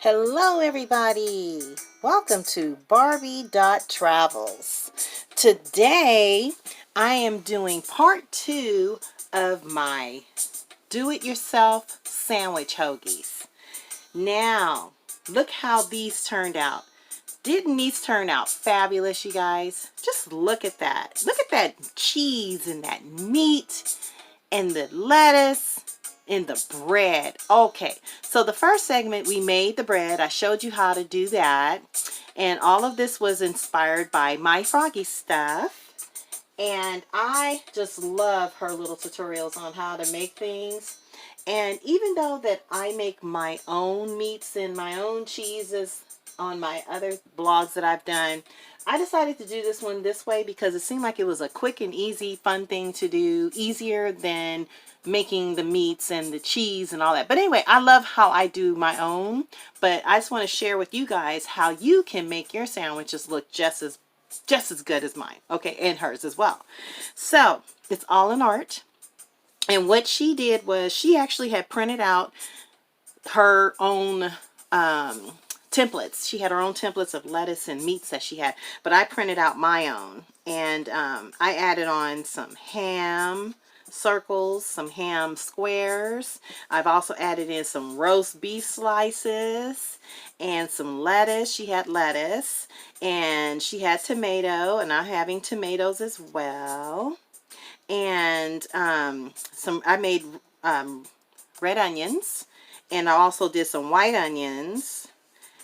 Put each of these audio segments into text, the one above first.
Hello everybody, welcome to barbie.travels. Today I am doing part 2 of my do-it-yourself sandwich hoagies. Now look how these turned out. Didn't these turn out fabulous, you guys? Just look at that. Look at that cheese and that meat and the lettuce and the bread. Okay, so the first segment we made the bread. I showed you how to do that, and all of this was inspired by my Froggy stuff, and I just love her little tutorials on how to make things. And even though that I make my own meats and my own cheeses on my other blogs that I've done, I decided to do this one this way because it seemed like it was a quick and easy, fun thing to do, easier than making the meats and the cheese and all that. But anyway, I love how I do my own, but I just want to share with you guys how you can make your sandwiches look just as good as mine, okay, and hers as well. So it's all an art. And what she did was she actually had printed out her own templates. She had her own templates of lettuce and meats that she had, but I printed out my own, and I added on some ham circles, some ham squares. I've also added in some roast beef slices and some lettuce. She had lettuce, and she had tomato, and I'm having tomatoes as well. And I made red onions, and I also did some white onions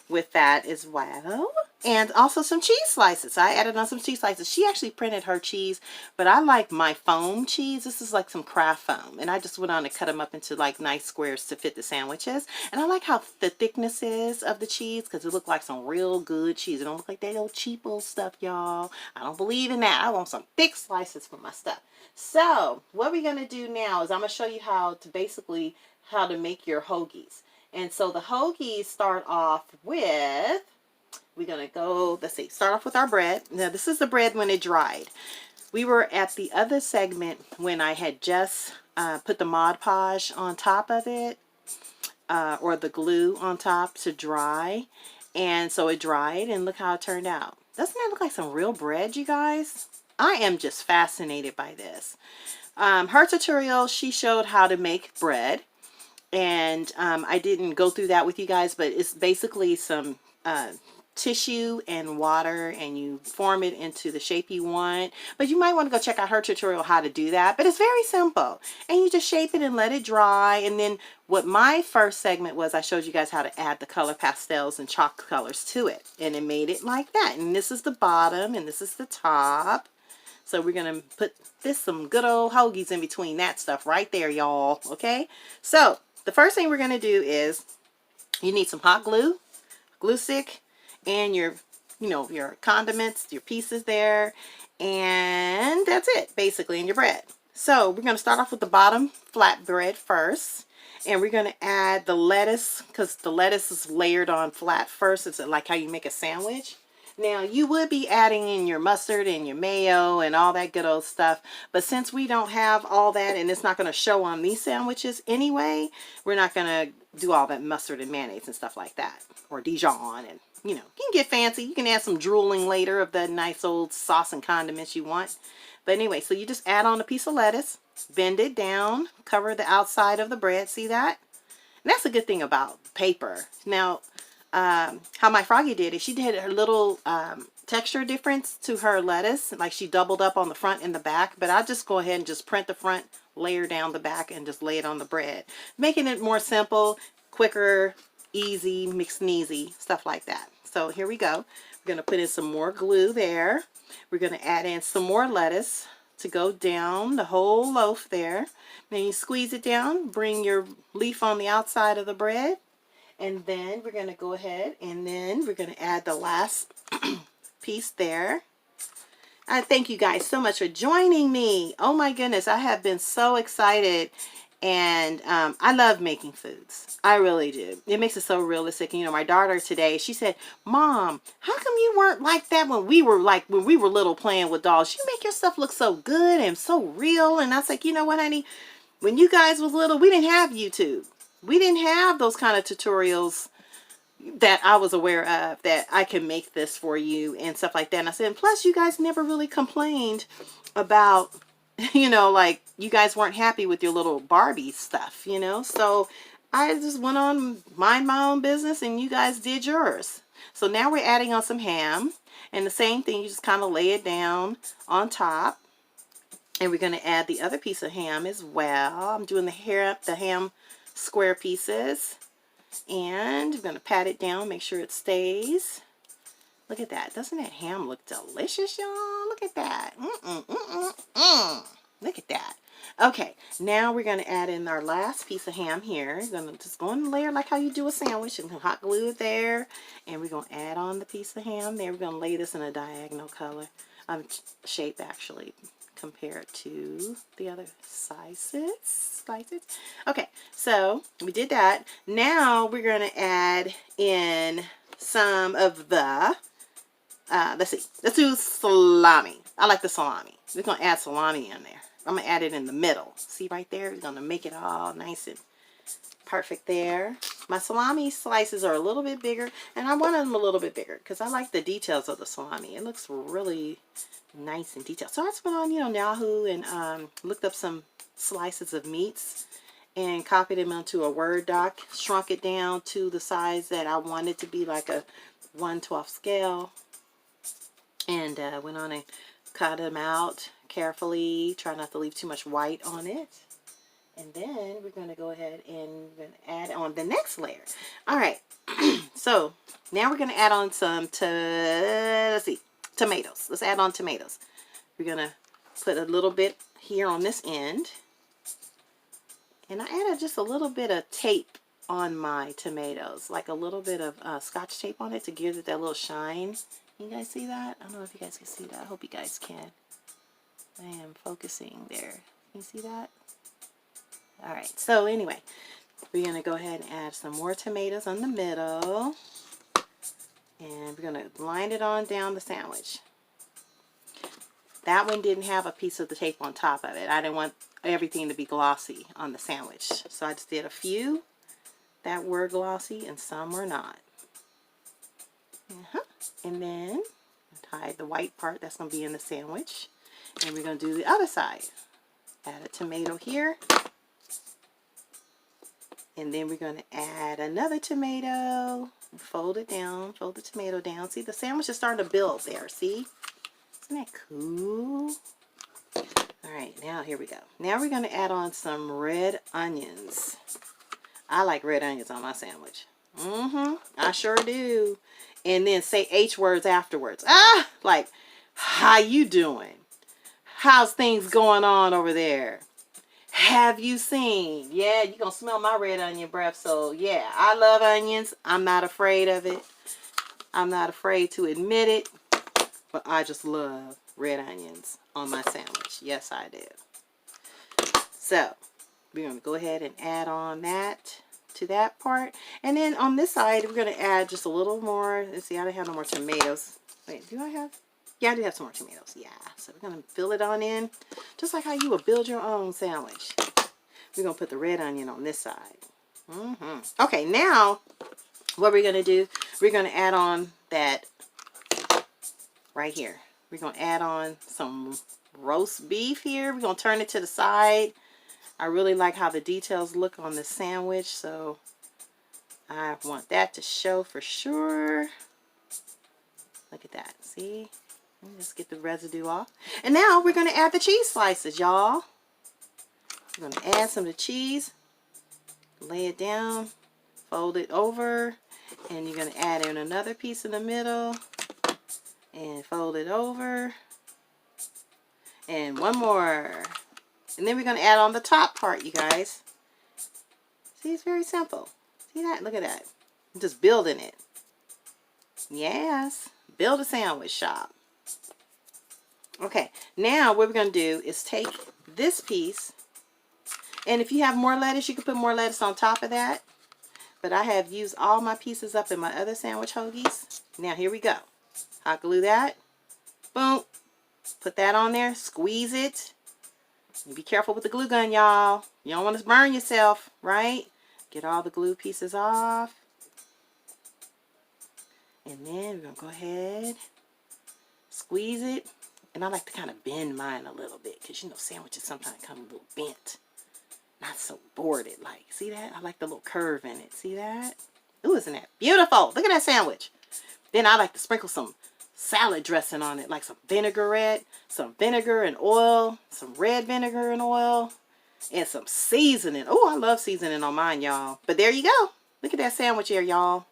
with that as well, and also some cheese slices. I added on some cheese slices. She actually printed her cheese, but I like my foam cheese. This is like some craft foam, and I just went on to cut them up into like nice squares to fit the sandwiches. And I like how the thickness is of the cheese because it looked like some real good cheese. It don't look like that old cheap old stuff, y'all. I don't believe in that. I want some thick slices for my stuff. So what we're gonna do now is I'm gonna show you how to make your hoagies. And so the hoagies start off with, we're going to go, let's see, start off with our bread. Now this is the bread when it dried. We were at the other segment when I had just put the Mod Podge on top of it, or the glue on top to dry. And so it dried, and look how it turned out. Doesn't that look like some real bread, you guys? I am just fascinated by this. Her tutorial, she showed how to make bread. And I didn't go through that with you guys, but it's basically some tissue and water, and you form it into the shape you want. But you might want to go check out her tutorial how to do that. But it's very simple, and you just shape it and let it dry. And then what my first segment was, I showed you guys how to add the color pastels and chalk colors to it, and it made it like that. And this is the bottom, and this is the top. So we're going to put some good old hoagies in between that stuff right there, y'all. Okay, so the first thing we're going to do is you need some hot glue, glue stick, and your condiments, your pieces there, and that's it basically, in your bread. So we're going to start off with the bottom flat bread first, and we're going to add the lettuce because the lettuce is layered on flat first. It's like how you make a sandwich. Now, you would be adding in your mustard and your mayo and all that good old stuff, but since we don't have all that, and it's not going to show on these sandwiches anyway, we're not going to do all that mustard and mayonnaise and stuff like that, or Dijon, and you can get fancy. You can add some drooling later of the nice old sauce and condiments you want. But anyway, so you just add on a piece of lettuce, bend it down, cover the outside of the bread. See that? And that's a good thing about paper. Now, how my Froggy did it, she did her little texture difference to her lettuce, like she doubled up on the front and the back. But I'll just go ahead and just print the front, layer down the back, and just lay it on the bread, making it more simple, quicker, easy, mixed and easy, stuff like that. So here we go. We're going to put in some more glue there. We're going to add in some more lettuce to go down the whole loaf there. Then you squeeze it down, bring your leaf on the outside of the bread. And then we're going to go ahead, and then we're going to add the last piece there. I thank you guys so much for joining me. Oh my goodness, I have been so excited. And I love making foods. I really do. It makes it so realistic. My daughter today, she said, "Mom, how come you weren't like that when we were little playing with dolls? You make your stuff look so good and so real." And I was like, you know what, honey? When you guys was little, we didn't have YouTube. We didn't have those kind of tutorials that I was aware of, that I can make this for you and stuff like that. And I said, and plus you guys never really complained about, like you guys weren't happy with your little Barbie stuff, So I just went on mind my own business and you guys did yours. So now we're adding on some ham, and the same thing, you just kind of lay it down on top. And we're going to add the other piece of ham as well. I'm doing the ham square pieces. And I'm going to pat it down, make sure it stays. Look at that. Doesn't that ham look delicious, y'all? Look at that. Look at that. Okay, now we're going to add in our last piece of ham here. We're going to just go in layer like how you do a sandwich. And hot glue it there. And we're going to add on the piece of ham there. We're going to lay this in a diagonal color. Shape, actually, compared to the other slices. Okay, so we did that. Now we're going to add in some of the, let's do salami. I like the salami. We're going to add salami in there. I'm going to add it in the middle. See right there? We're going to make it all nice and perfect there. My salami slices are a little bit bigger, and I wanted them a little bit bigger because I like the details of the salami. It looks really nice and detailed. So I just went on, Yahoo and looked up some slices of meats and copied them onto a Word doc, shrunk it down to the size that I wanted to be, like a 1/12 scale, and went on and cut them out carefully. Try not to leave too much white on it. And then we're going to go ahead and add on the next layer. All right, so now we're going to add on some, tomatoes. Let's add on tomatoes. We're going to put a little bit here on this end. And I added just a little bit of tape on my tomatoes, like a little bit of Scotch tape on it to give it that little shine. Can you guys see that? I don't know if you guys can see that. I hope you guys can. I am focusing there. Can you see that? All right, so anyway, we're going to go ahead and add some more tomatoes on the middle. And we're going to line it on down the sandwich. That one didn't have a piece of the tape on top of it. I didn't want everything to be glossy on the sandwich. So I just did a few that were glossy and some were not. And then tie the white part that's going to be in the sandwich. And we're going to do the other side. Add a tomato here. And then we're going to add another tomato. Fold it down. Fold the tomato down. See, the sandwich is starting to build there. See? Isn't that cool? All right, now here we go. Now we're going to add on some red onions. I like red onions on my sandwich. I sure do. And then say H words afterwards. Like, how you doing? How's things going on over there? Have you seen? Yeah, you're going to smell my red onion breath. So, yeah, I love onions. I'm not afraid of it. I'm not afraid to admit it. But I just love red onions on my sandwich. Yes, I do. So, we're going to go ahead and add on that to that part. And then on this side, we're going to add just a little more. Let's see, I don't have no more tomatoes. Wait, do I have? Yeah, I do have some more tomatoes. Yeah, so we're going to fill it on in. Just like how you would build your own sandwich. We're going to put the red onion on this side. Okay, now what we're going to do, we're going to add on that right here. We're going to add on some roast beef here. We're going to turn it to the side. I really like how the details look on the sandwich, so I want that to show for sure. Look at that. See? Let's get the residue off. And now we're going to add the cheese slices, y'all. We're going to add some of the cheese. Lay it down. Fold it over. And you're going to add in another piece in the middle. And fold it over. And one more. And then we're going to add on the top part, you guys. See, it's very simple. See that? Look at that. I'm just building it. Yes. Build a sandwich shop. Okay, now what we're going to do is take this piece, and if you have more lettuce, you can put more lettuce on top of that. But I have used all my pieces up in my other sandwich hoagies. Now here we go. Hot glue that. Boom. Put that on there. Squeeze it. Be careful with the glue gun, y'all. You don't want to burn yourself, right? Get all the glue pieces off. And then we're going to go ahead, squeeze it. And I like to kind of bend mine a little bit because, you know, sandwiches sometimes come a little bent. Not so boarded like. See that? I like the little curve in it. See that? Ooh, isn't that beautiful? Look at that sandwich. Then I like to sprinkle some salad dressing on it, like some vinaigrette, some vinegar and oil, some red vinegar and oil, and some seasoning. Oh, I love seasoning on mine, y'all. But there you go. Look at that sandwich here, y'all.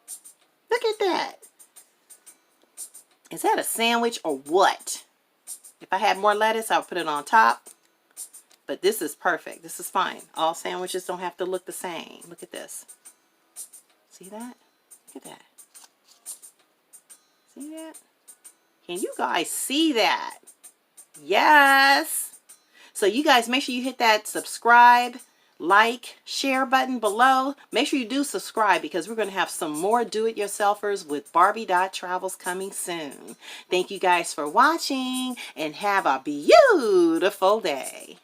Look at that. Is that a sandwich or what? If I had more lettuce, I would put it on top. But this is perfect. This is fine. All sandwiches don't have to look the same. Look at this. See that? Look at that. See that? Can you guys see that? Yes. So you guys make sure you hit that subscribe, like, share button below. Make sure you do subscribe because we're going to have some more do-it-yourselfers with barbie.travels coming soon. Thank you guys for watching and have a beautiful day.